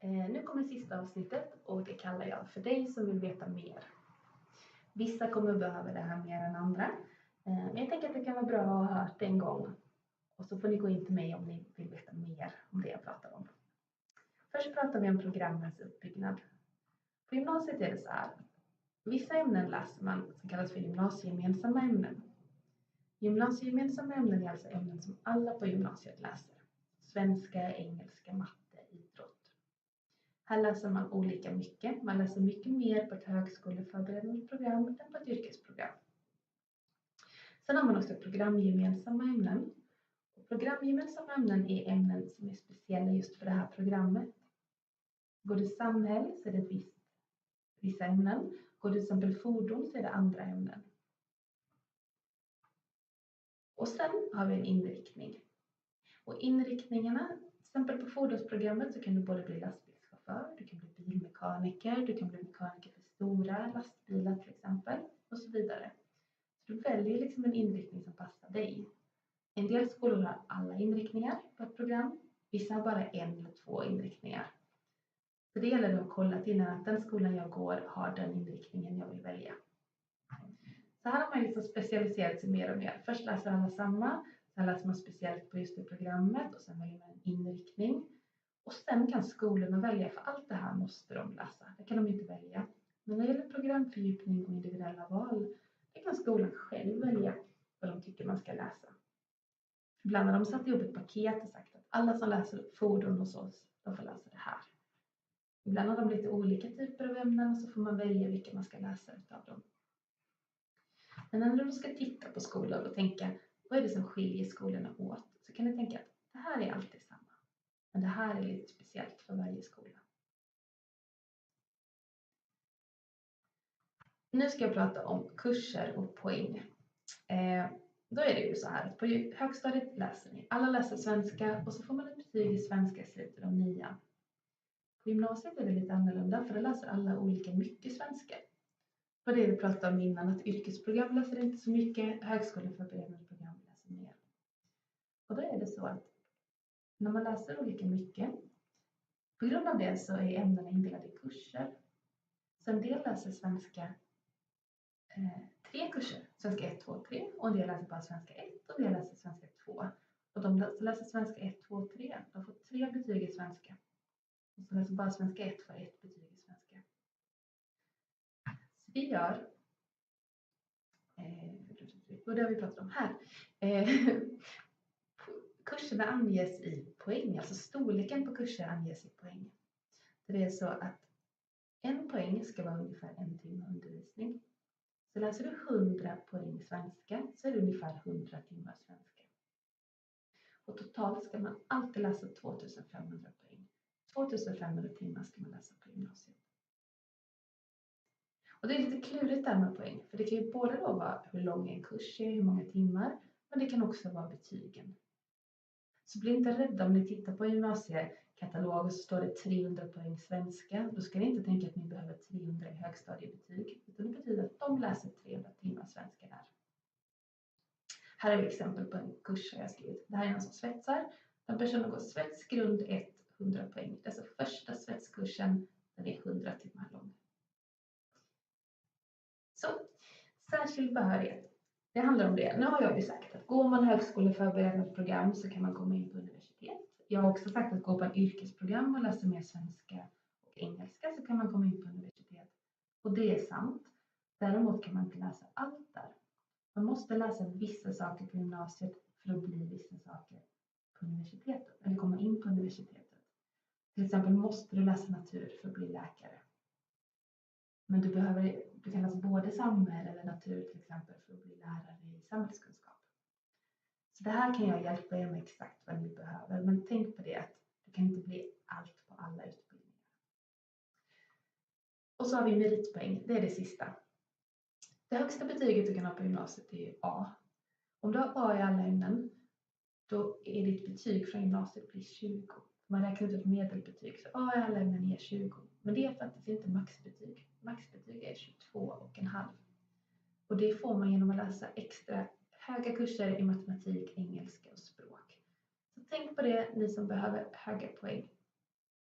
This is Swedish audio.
Nu kommer sista avsnittet och det kallar jag för dig som vill veta mer. Vissa kommer behöva det här mer än andra. Men jag tänker att det kan vara bra att ha hört det en gång. Och så får ni gå in till mig om ni vill veta mer om det jag pratar om. Först pratar vi om programmens uppbyggnad. På gymnasiet är det så här. Vissa ämnen läser man som kallas för gymnasiegemensamma ämnen. Gymnasiegemensamma ämnen är alltså ämnen som alla på gymnasiet läser. Svenska, engelska, matte, idrott. Här läser man olika mycket. Man läser mycket mer på ett högskoleförberedande program än på ett yrkesprogram. Sen har man också programgemensamma ämnen. Och programgemensamma ämnen är ämnen som är speciella just för det här programmet. Går det samhälle så är det vissa ämnen. Går det till exempel fordon så är det andra ämnen. Och sen har vi en inriktning. Och inriktningarna, till exempel på fordonsprogrammet så kan du både bli lastbilschaufför, du kan bli bilmekaniker, du kan bli mekaniker för stora lastbilar till exempel och så vidare. Så du väljer liksom en inriktning som passar dig. En del skolor har alla inriktningar på ett program, vissa har bara en eller två inriktningar. Så det gäller att kolla innan att den skolan jag går har den inriktningen jag vill välja. Så här har man liksom specialiserat sig mer och mer. Först läser alla samma, sen läser man speciellt på just det programmet och sen väljer man en inriktning. Och sen kan skolorna välja, för allt det här måste de läsa. Det kan de inte välja. Men när det gäller programfördjupning och individuella val, det kan skolan själv välja vad de tycker man ska läsa. Ibland har de satt ihop ett paket och sagt att alla som läser fordon hos oss, de får läsa det här. Ibland har de lite olika typer av ämnen och så får man välja vilka man ska läsa utav dem. Men när du ska titta på skolor och tänka, vad är det som skiljer skolorna åt? Så kan du tänka att det här är alltid samma. Men det här är lite speciellt för varje skola. Nu ska jag prata om kurser och poäng. Då är det ju så här att på högstadiet läser ni. Alla läser svenska och så får man ett betyg i svenska i slutet av 9. På gymnasiet är det lite annorlunda för då läser alla olika mycket svenska. På det vi pratade om innan att yrkesprogram läser inte så mycket, högskoleförberedande program läser mer. Och då är det så att när man läser olika mycket, på grund av det så är ämnena indelade i kurser. Så en del läser svenska 3 kurser, svenska 1, 2, 3 och en del läser bara svenska 1 och en del läser svenska 2. Och de som läser svenska 1, 2, 3, de får 3 betyg i svenska. Och så läser bara svenska 1 får 1 betyg i svenska. Så vi gör, och det har vi pratat om här, kurserna anges i poäng, alltså storleken på kurser anges i poäng. Så det är så att en poäng ska vara ungefär 1 timme undervisning. Så läser du 100 poäng svenska så är det ungefär 100 timmar svenska. Och totalt ska man alltid läsa 2500 poäng. 2500 timmar ska man läsa på gymnasiet. Och det är lite klurigt där med poäng. För det kan ju både då vara hur lång en kurs är, hur många timmar. Men det kan också vara betygen. Så bli inte rädda om ni tittar på gymnasiekatalog och så står det 300 poäng svenska. Då ska ni inte tänka att ni behöver 300 i högstadiebetyg. Utan det betyder att de läser 300 timmar svenska där. Här är ett exempel på en kurs jag har skrivit. Det här är någon som svetsar. Den personen går svetsgrund 1, 100 poäng. Det är alltså första svetskursen, den är 100 timmar lång. Så, särskild behörighet. Det handlar om det. Nu har jag ju sagt att går man högskoleförberedande program så kan man komma in på universitet. Jag har också sagt att gå på en yrkesprogram och läsa mer svenska och engelska så kan man komma in på universitet. Och det är sant. Däremot kan man inte läsa allt där. Man måste läsa vissa saker på gymnasiet för att bli vissa saker på universitetet. Eller komma in på universitetet. Till exempel måste du läsa natur för att bli läkare. Men du kan läsa både samhälle eller natur till exempel för att bli lärare i samhällskunskap. Så det här kan jag hjälpa er med exakt vad ni behöver. Men tänk på det att det kan inte bli allt på alla utbildningar. Och så har vi meritpoäng. Det är det sista. Det högsta betyget du kan ha på gymnasiet är A. Om du har A i alla ämnen, då är ditt betyg från gymnasiet blir 20. Man räknar ut ett medelbetyg, så A i alla ämnen är 20. Men det är faktiskt inte maxbetyg. Maxbetyg är 22,5. Och det får man genom att läsa extra höga kurser i matematik, engelska och språk. Så tänk på det, ni som behöver höga poäng.